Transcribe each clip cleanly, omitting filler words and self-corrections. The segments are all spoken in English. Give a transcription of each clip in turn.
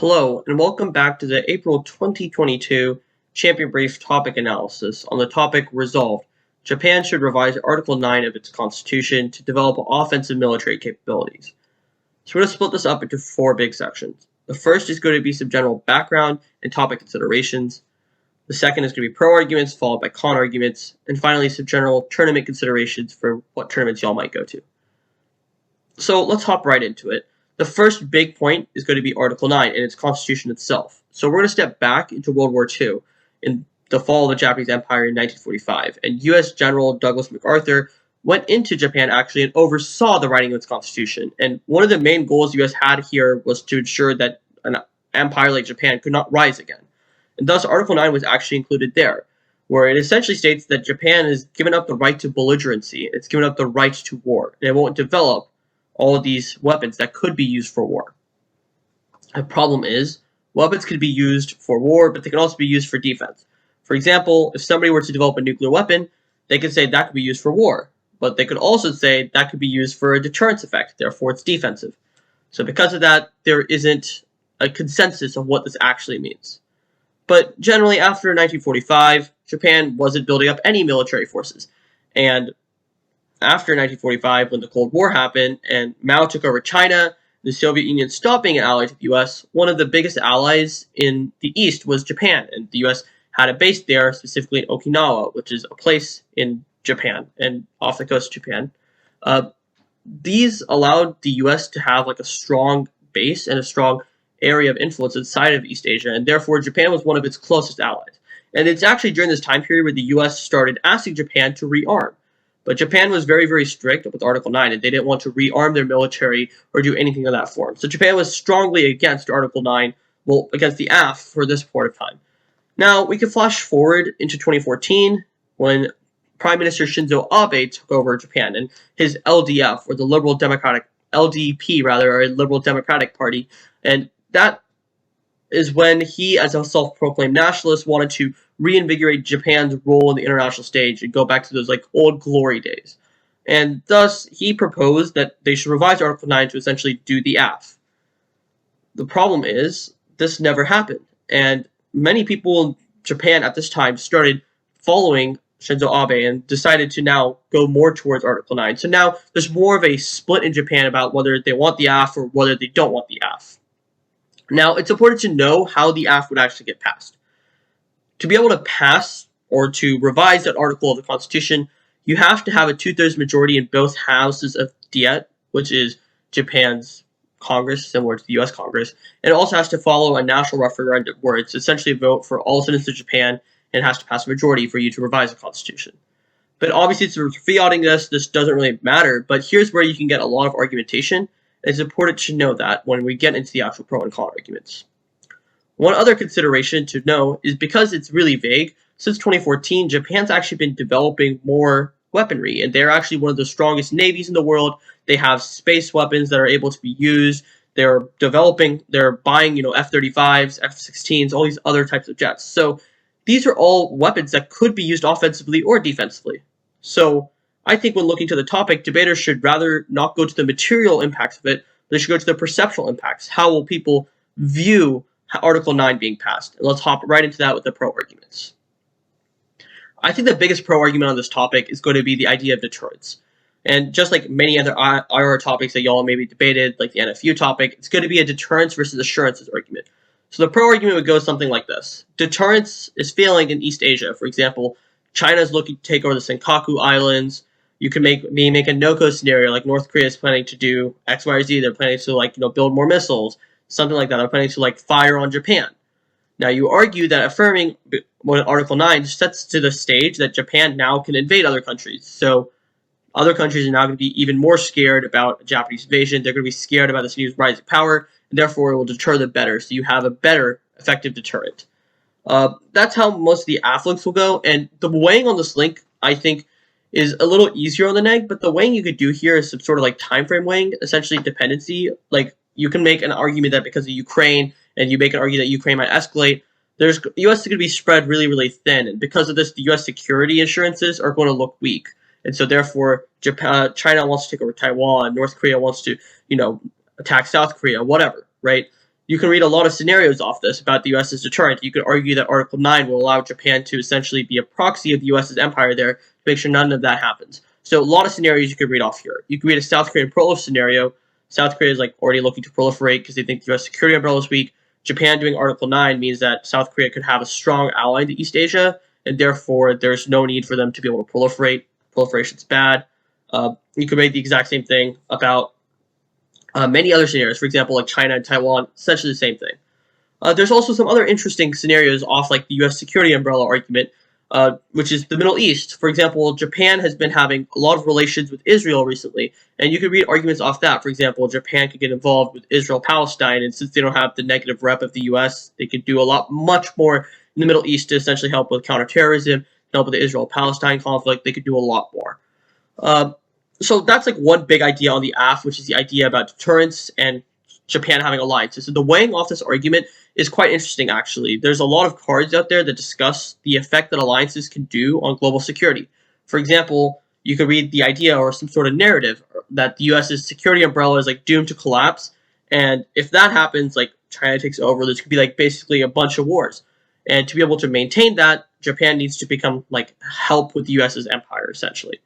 Hello, and welcome back to the April 2022 Champion Brief topic analysis on the topic Resolved. Japan should revise Article 9 of its constitution to develop offensive military capabilities. So we're going to split this up into four big sections. The first is going to be some general background and topic considerations. The second is going to be pro arguments followed by con arguments. And finally, some general tournament considerations for what tournaments y'all might go to. So let's hop right into it. The first big point is going to be Article 9 and its constitution itself. So we're going to step back into World War II in the fall of the Japanese Empire in 1945. And U.S. General Douglas MacArthur went into Japan actually and oversaw the writing of its constitution. And one of the main goals the U.S. had here was to ensure that an empire like Japan could not rise again. And thus Article 9 was actually included there, where it essentially states that Japan has given up the right to belligerency. It's given up the right to war, and it won't develop all of these weapons that could be used for war. The problem is, weapons could be used for war, but they can also be used for defense. For example, if somebody were to develop a nuclear weapon, they could say that could be used for war, but they could also say that could be used for a deterrence effect, therefore it's defensive. So because of that, there isn't a consensus of what this actually means. But generally, after 1945, Japan wasn't building up any military forces, and after 1945, when the Cold War happened and Mao took over China, the Soviet Union stopped being an ally to the U.S., one of the biggest allies in the East was Japan, and the U.S. had a base there, specifically in Okinawa, which is a place in Japan and off the coast of Japan. These allowed the U.S. to have like a strong base and a strong area of influence inside of East Asia, and therefore Japan was one of its closest allies. And it's actually during this time period where the U.S. started asking Japan to rearm. But Japan was very, very strict with Article 9, and they didn't want to rearm their military or do anything of that form. So Japan was strongly against Article 9, well, against the AF for this point of time. Now, we can flash forward into 2014 when Prime Minister Shinzo Abe took over Japan, and his LDF, or the Liberal Democratic, LDP rather, or Liberal Democratic Party, and that is when he, as a self-proclaimed nationalist, wanted to reinvigorate Japan's role in the international stage and go back to those like old glory days. And thus, he proposed that they should revise Article 9 to essentially do the AF. The problem is, this never happened. And many people in Japan at this time started following Shinzo Abe and decided to now go more towards Article 9. So now there's more of a split in Japan about whether they want the AF or whether they don't want the AF. Now, it's important to know how the AF would actually get passed. To be able to pass or to revise that article of the Constitution, you have to have a 2/3 majority in both houses of Diet, which is Japan's Congress, similar to the U.S. Congress, and it also has to follow a national referendum where it's essentially a vote for all citizens of Japan, and it has to pass a majority for you to revise the Constitution. But obviously, it's fiating this doesn't really matter, but here's where you can get a lot of argumentation. It's important to know that when we get into the actual pro and con arguments. One other consideration to know is because it's really vague, since 2014, Japan's actually been developing more weaponry, and they're actually one of the strongest navies in the world. They have space weapons that are able to be used. They're buying, F-35s, F-16s, all these other types of jets. So these are all weapons that could be used offensively or defensively. So I think when looking to the topic, debaters should rather not go to the material impacts of it, but they should go to the perceptual impacts. How will people view Article 9 being passed? And let's hop right into that with the pro arguments. I think the biggest pro argument on this topic is going to be the idea of deterrence. And just like many other IR topics that y'all maybe debated, like the NFU topic, it's going to be a deterrence versus assurances argument. So the pro argument would go something like this. Deterrence is failing in East Asia. For example, China is looking to take over the Senkaku Islands. You can make a no-go scenario, like North Korea is planning to do X, Y, or Z. They're planning to build more missiles, something like that. They're planning to fire on Japan. Now you argue that affirming Article 9 sets to the stage that Japan now can invade other countries. So other countries are now going to be even more scared about a Japanese invasion. They're going to be scared about this new rising power, and therefore it will deter them better. So you have a better effective deterrent. That's how most of the AF will go. And the weighing on this link, I think, is a little easier on the neg, but the weighing you could do here is some sort of time frame weighing, essentially dependency. You can make an argument that because of Ukraine, and you make an argument that Ukraine might escalate, the U.S. is going to be spread really, really thin. And because of this, the U.S. security assurances are going to look weak. And so therefore, China wants to take over Taiwan, North Korea wants to, attack South Korea, whatever, right? you can read a lot of scenarios off this about the U.S.'s deterrent. You could argue that Article 9 will allow Japan to essentially be a proxy of the U.S.'s empire there to make sure none of that happens. So a lot of scenarios you could read off here. You could read a South Korean prolif scenario. South Korea is like already looking to proliferate because they think the U.S. security umbrella is weak. Japan doing Article 9 means that South Korea could have a strong ally in East Asia, and therefore there's no need for them to be able to proliferate. Proliferation's bad. You could make the exact same thing about many other scenarios. For example, like China and Taiwan, essentially the same thing. There's also some other interesting scenarios off like the U.S. security umbrella argument, which is the Middle East. For example, Japan has been having a lot of relations with Israel recently, and you could read arguments off that. For example, Japan could get involved with Israel-Palestine, and since they don't have the negative rep of the U.S., they could do much more in the Middle East to essentially help with counterterrorism, help with the Israel-Palestine conflict. They could do a lot more. So that's like one big idea on the AF, which is the idea about deterrence and Japan having alliances. So the weighing off this argument is quite interesting, actually. There's a lot of cards out there that discuss the effect that alliances can do on global security. For example, you could read the idea or some sort of narrative that the U.S.'s security umbrella is like doomed to collapse, and if that happens, like China takes over, there's could be like basically a bunch of wars. And to be able to maintain that, Japan needs to become like help with the U.S.'s empire, essentially.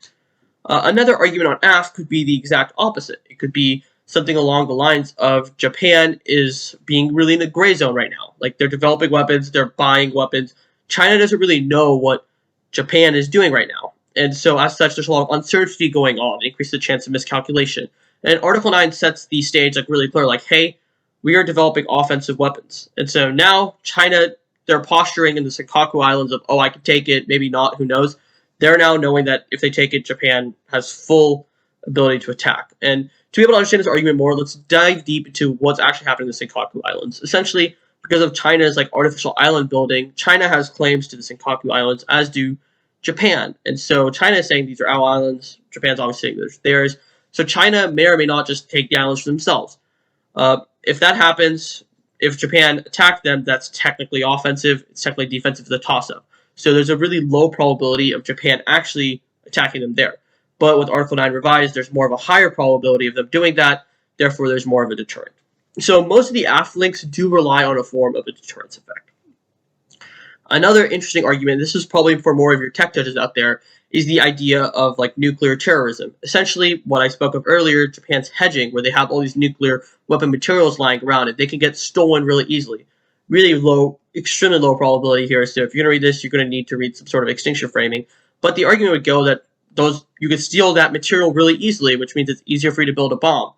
Another argument on AF could be the exact opposite. It could be something along the lines of Japan is being really in the gray zone right now. Like they're developing weapons, they're buying weapons. China doesn't really know what Japan is doing right now. And so as such, there's a lot of uncertainty going on, increase the chance of miscalculation. And Article 9 sets the stage like really clear, like, hey, we are developing offensive weapons. And so now China, they're posturing in the Senkaku Islands of, oh, I can take it, maybe not, who knows. They're now knowing that if they take it, Japan has full ability to attack. And to be able to understand this argument more, let's dive deep into what's actually happening in the Senkaku Islands. Essentially, because of China's like artificial island building, China has claims to the Senkaku Islands, as do Japan. And so China is saying these are our islands. Japan's obviously saying there's theirs. So China may or may not just take the islands for themselves. If that happens, if Japan attacked them, that's technically offensive. It's technically defensive. It's a toss-up. So there's a really low probability of Japan actually attacking them there. But with Article 9 revised, there's more of a higher probability of them doing that. Therefore, there's more of a deterrent. So most of the AF links do rely on a form of a deterrence effect. Another interesting argument, this is probably for more of your tech judges out there, is the idea of like nuclear terrorism. Essentially, what I spoke of earlier, Japan's hedging, where they have all these nuclear weapon materials lying around and they can get stolen really easily. Really low, extremely low probability here. So if you're going to read this, you're going to need to read some sort of extinction framing. But the argument would go that you could steal that material really easily, which means it's easier for you to build a bomb.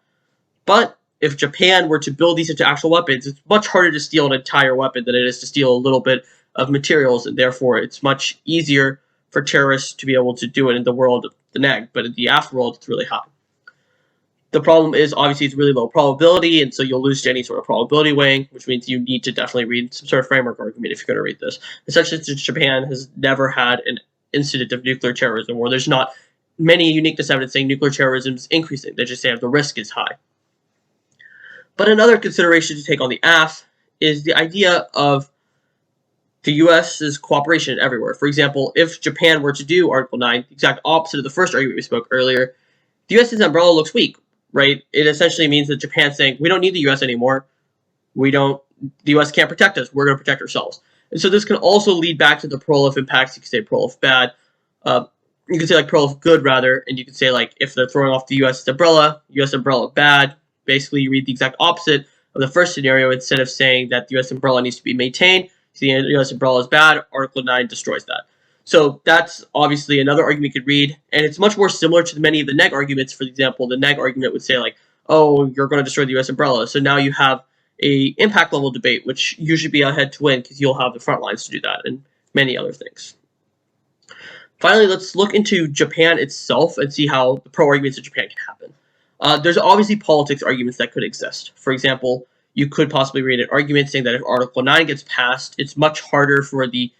But if Japan were to build these into actual weapons, it's much harder to steal an entire weapon than it is to steal a little bit of materials, and therefore it's much easier for terrorists to be able to do it in the world of the NEG, but in the AF world, it's really high. The problem is, obviously, it's really low probability, and so you'll lose to any sort of probability weighing, which means you need to definitely read some sort of framework argument if you're going to read this. Essentially, Japan has never had an incident of nuclear terrorism, where there's not many uniqueness evidence saying nuclear terrorism is increasing. They just say the risk is high. But another consideration to take on the AF is the idea of the U.S.'s cooperation everywhere. For example, if Japan were to do Article 9, the exact opposite of the first argument we spoke earlier, the U.S.'s umbrella looks weak, right? It essentially means that Japan's saying, we don't need the U.S. anymore. The U.S. can't protect us. We're going to protect ourselves. And so this can also lead back to the prolif impacts. You could say prolif bad. You could say like prolif good, rather. And you could say like if they're throwing off the U.S. umbrella bad. Basically, you read the exact opposite of the first scenario. Instead of saying that the U.S. umbrella needs to be maintained, so the U.S. umbrella is bad, Article 9 destroys that. So that's obviously another argument you could read, and it's much more similar to many of the neg arguments. For example, the neg argument would say like, oh, you're going to destroy the U.S. umbrella. So now you have a impact level debate, which usually be a head to win because you'll have the front lines to do that, and many other things. Finally, let's look into Japan itself and see how the pro arguments of Japan can happen. There's obviously politics arguments that could exist. For example, you could possibly read an argument saying that if Article 9 gets passed, it's much harder for the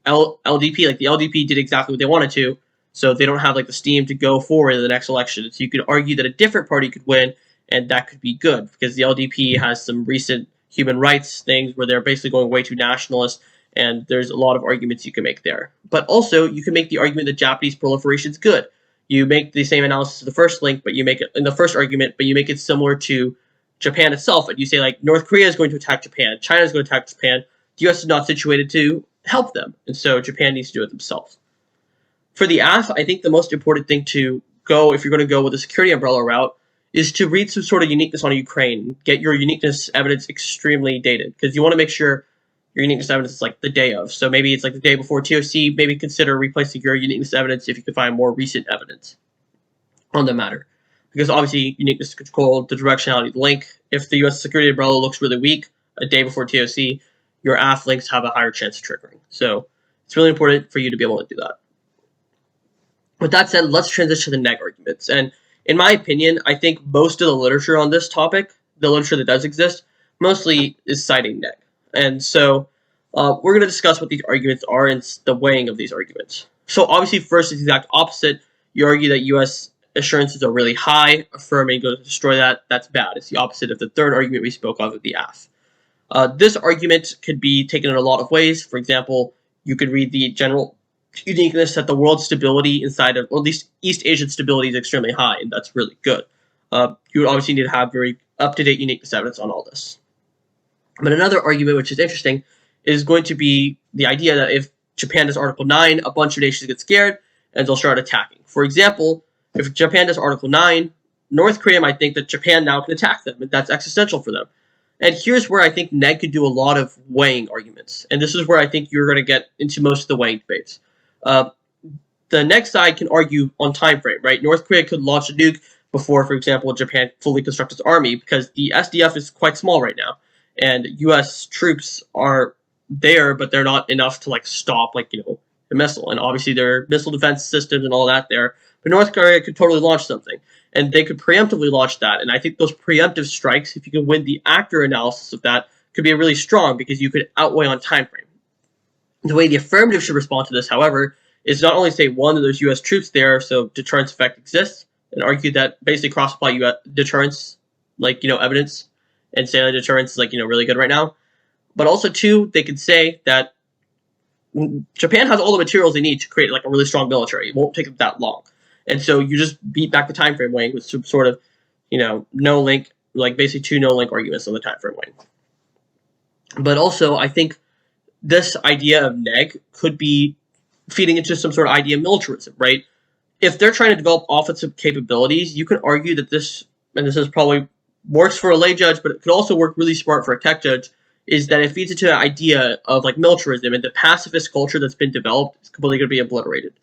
LDP. Like the LDP did exactly what they wanted to, so they don't have like the steam to go forward in the next election. So you could argue that a different party could win, and that could be good because the LDP has some recent human rights things where they're basically going way too nationalist, and there's a lot of arguments you can make there. But also, you can make the argument that Japanese proliferation is good. You make the same analysis of the first link, but you make it in the first argument, but you make it similar to Japan itself, and you say like North Korea is going to attack Japan, China is going to attack Japan, the U.S. is not situated to help them, and so Japan needs to do it themselves. For the AF, I think the most important thing to go, if you're going to go with the security umbrella route, is to read some sort of uniqueness on Ukraine. Get your uniqueness evidence extremely dated, because you want to make sure your uniqueness evidence is like the day of. So maybe it's like the day before TOC. Maybe consider replacing your uniqueness evidence if you can find more recent evidence on the matter. Because obviously uniqueness control the directionality of the link. If the US security umbrella looks really weak a day before TOC, your AF links have a higher chance of triggering. So it's really important for you to be able to do that. With that said, let's transition to the neg arguments. And in my opinion, I think most of the literature on this topic, the literature that does exist, mostly is citing neg. And so we're going to discuss what these arguments are and the weighing of these arguments. So obviously, first is the exact opposite. You argue that U.S. assurances are really high. Affirming goes to destroy that. That's bad. It's the opposite of the third argument we spoke of the AF. This argument could be taken in a lot of ways. For example, you could read the general uniqueness that the world's stability inside of, or at least East Asian stability, is extremely high, and that's really good. You would obviously need to have very up-to-date uniqueness evidence on all this. But another argument, which is interesting, is going to be the idea that if Japan does Article 9, a bunch of nations get scared, and they'll start attacking. For example, if Japan does Article 9, North Korea might think that Japan now can attack them, and that's existential for them. And here's where I think neg could do a lot of weighing arguments. And this is where I think you're going to get into most of the weighing debates. The next side can argue on time frame, right? North Korea could launch a nuke before, for example, Japan fully constructs its army, because the SDF is quite small right now, and U.S. troops are there, but they're not enough to like stop the missile. And obviously there are missile defense systems and all that there, but North Korea could totally launch something, and they could preemptively launch that. And I think those preemptive strikes, if you can win the actor analysis of that, could be really strong because you could outweigh on time frame. The way the affirmative should respond to this, however, is not only say one, that there's U.S. troops there, so deterrence effect exists, and argue that basically cross-apply U.S. deterrence, evidence, and say that deterrence is really good right now. But also, two, they could say that Japan has all the materials they need to create a really strong military. It won't take them that long, and so you just beat back the time frame weighing with some sort of no link, basically two no link arguments on the time frame weighing. But also, I think this idea of neg could be feeding into some sort of idea of militarism, right? If they're trying to develop offensive capabilities, you can argue that this, and this is probably works for a lay judge, but it could also work really smart for a tech judge, is that it feeds into the idea of militarism, and the pacifist culture that's been developed is completely going to be obliterated.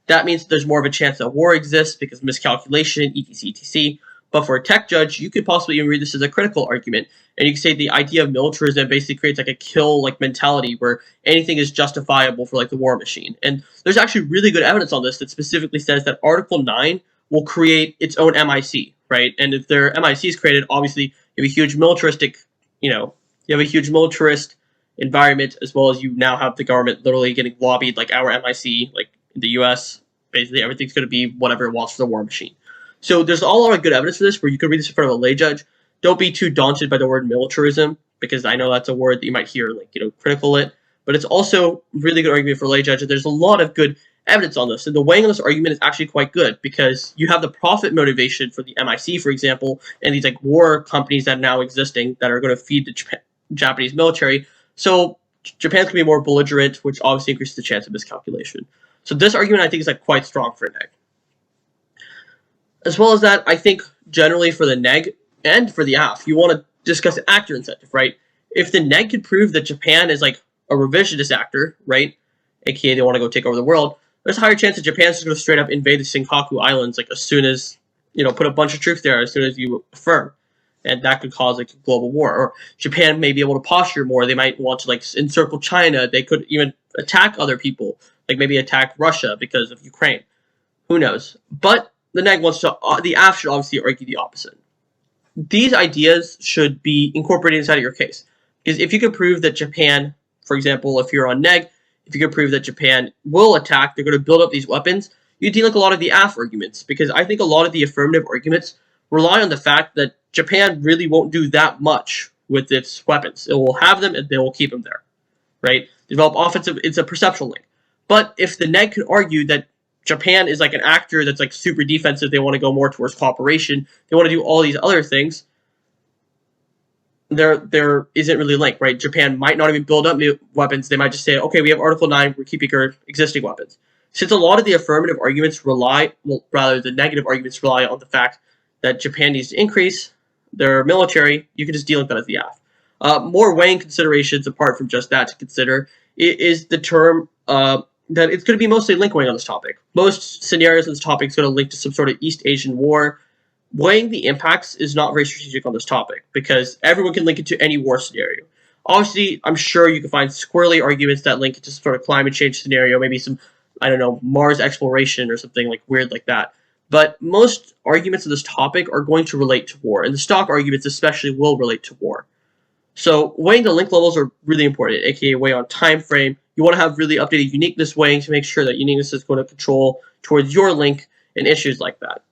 That means there's more of a chance that war exists because of miscalculation, etc., etc. But for a tech judge, you could possibly even read this as a critical argument, and you could say the idea of militarism basically creates a kill mentality where anything is justifiable for the war machine. And there's actually really good evidence on this that specifically says that Article 9 will create its own MIC, right? And if their MIC is created, obviously you have a huge militaristic, you have a huge militarist environment, as well as you now have the government literally getting lobbied our MIC, in the US. Basically everything's going to be whatever it wants for the war machine. So there's a lot of good evidence for this where you could read this in front of a lay judge. Don't be too daunted by the word militarism, because I know that's a word that you might hear critical it, but it's also really good argument for a lay judge. There's a lot of good evidence on this, and the weighing on this argument is actually quite good because you have the profit motivation for the MIC, for example, and these war companies that are now existing that are going to feed the Japanese military. So Japan's going to be more belligerent, which obviously increases the chance of miscalculation. So this argument I think is quite strong for neg. As well as that, I think generally for the neg and for the AF, you want to discuss actor incentive, right? If the neg could prove that Japan is a revisionist actor, right, aka they want to go take over the world, there's a higher chance that Japan's just going to straight up invade the Senkaku Islands as soon as, put a bunch of troops there as soon as you affirm. And that could cause a global war. Or Japan may be able to posture more. They might want to encircle China. They could even attack other people, maybe attack Russia because of Ukraine. Who knows? But the neg wants to, the AF should obviously argue the opposite. These ideas should be incorporated inside of your case. Because if you can prove that Japan, for example, if you're on neg, if you can prove that Japan will attack, they're going to build up these weapons, you deal a lot of the AF arguments. Because I think a lot of the affirmative arguments rely on the fact that Japan really won't do that much with its weapons. It will have them and they will keep them there, right? Develop offensive, it's a perceptual link. But if the neg could argue that Japan is an actor that's super defensive, they want to go more towards cooperation, they want to do all these other things, there isn't really a link, right? Japan might not even build up new weapons. They might just say, okay, we have Article 9, we're keeping our existing weapons. Since a lot of the affirmative arguments rely, well, rather the negative arguments rely on the fact that Japan needs to increase their military, you can just delink that as the AF. More weighing considerations apart from just that to consider is the term that it's going to be mostly link weighing on this topic. Most scenarios on this topic is going to link to some sort of East Asian war. Weighing the impacts is not very strategic on this topic because everyone can link it to any war scenario. Obviously, I'm sure you can find squirrely arguments that link it to some sort of climate change scenario, maybe some, I don't know, Mars exploration or something like weird like that. But most arguments of this topic are going to relate to war, and the stock arguments especially will relate to war. So weighing the link levels are really important, aka weigh on time frame. You want to have really updated uniqueness weighing to make sure that uniqueness is going to control towards your link and issues like that.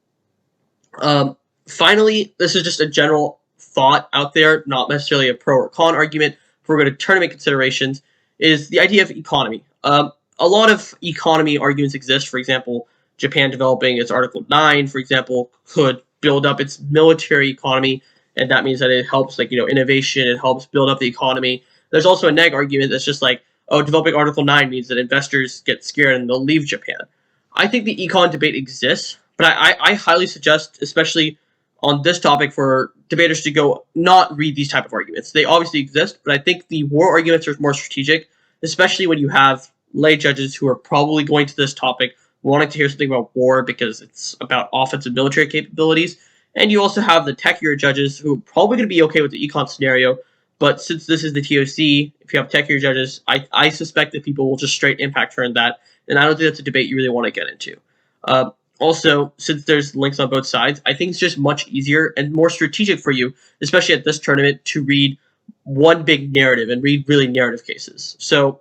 Finally, this is just a general thought out there, not necessarily a pro or con argument. If we're going to tournament considerations, is the idea of economy. A lot of economy arguments exist. For example, Japan developing its Article 9, for example, could build up its military economy, and that means that it helps, like, innovation, it helps build up the economy. There's also a neg argument that's just like, oh, developing Article 9 means that investors get scared and they'll leave Japan. I think the econ debate exists, but I highly suggest, especially on this topic, for debaters to go not read these type of arguments. They obviously exist, but I think the war arguments are more strategic, especially when you have lay judges who are probably going to this topic wanting to hear something about war because it's about offensive military capabilities. And you also have the techier judges who are probably going to be okay with the econ scenario, but since this is the TOC, if you have techier judges, I suspect that people will just straight impact turn that, and I don't think that's a debate you really want to get into. Also, since there's links on both sides, I think it's just much easier and more strategic for you, especially at this tournament, to read one big narrative and read really narrative cases. So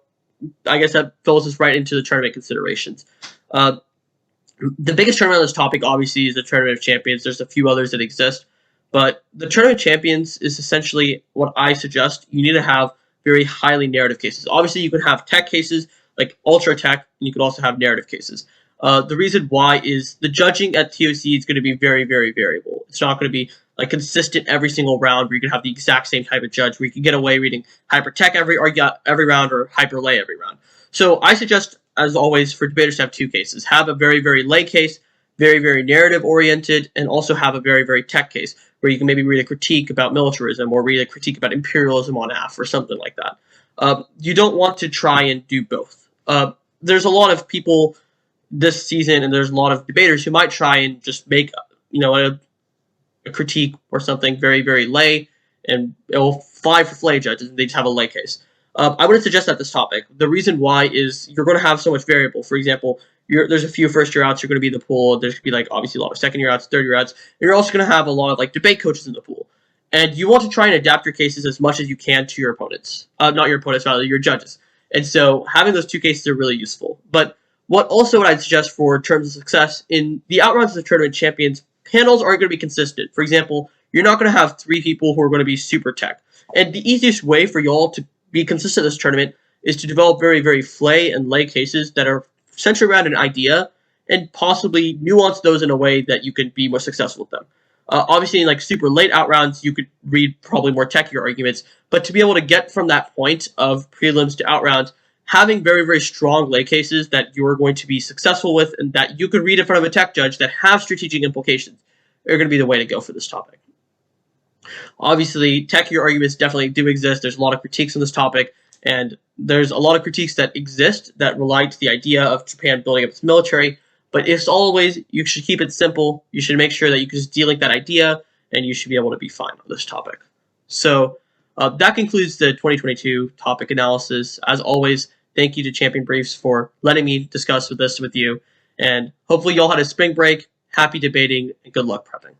I guess that fills us right into the tournament considerations. The biggest tournament on this topic, obviously, is the Tournament of Champions. There's a few others that exist, but the Tournament of Champions is essentially what I suggest. You need to have very highly narrative cases. Obviously, you can have tech cases, like ultra tech, and you could also have narrative cases. The reason why is the judging at TOC is going to be very, very variable. It's not going to be like consistent every single round where you can have the exact same type of judge where you can get away reading hyper tech every round or hyper lay every round. So I suggest, as always, for debaters to have two cases. Have a very, very lay case, very, very narrative oriented, and also have a very, very tech case where you can maybe read a critique about militarism or read a critique about imperialism on AF or something like that. You don't want to try and do both. There's a lot of people this season, and there's a lot of debaters who might try and just make a critique or something very, very lay, and it will fly for flay judges, and they just have a lay case. I wouldn't suggest that this topic. The reason why is you're going to have so much variable. For example, there's a few first-year outs you're going to be in the pool. There's going to be, like, obviously a lot of second-year outs, third-year outs. And you're also going to have a lot of, like, debate coaches in the pool. And you want to try and adapt your cases as much as you can to your opponents. Not your opponents, rather, your judges. And so having those two cases are really useful. But what I'd suggest for terms of success, in the outrounds of the Tournament Champions, panels aren't going to be consistent. For example, you're not going to have three people who are going to be super tech. And the easiest way for y'all to be consistent in this tournament is to develop very, very flay and lay cases that are centered around an idea and possibly nuance those in a way that you can be more successful with them. Obviously, in like super late out rounds, you could read probably more techier arguments, but to be able to get from that point of prelims to out rounds, having very, very strong lay cases that you're going to be successful with and that you could read in front of a tech judge that have strategic implications are going to be the way to go for this topic. Obviously, techier arguments definitely do exist. There's a lot of critiques on this topic, and there's a lot of critiques that exist that rely to the idea of Japan building up its military. But as always, you should keep it simple. You should make sure that you can just delink that idea, and you should be able to be fine on this topic. So that concludes the 2022 topic analysis. As always, thank you to Champion Briefs for letting me discuss this with you. And hopefully you all had a spring break. Happy debating, and good luck prepping.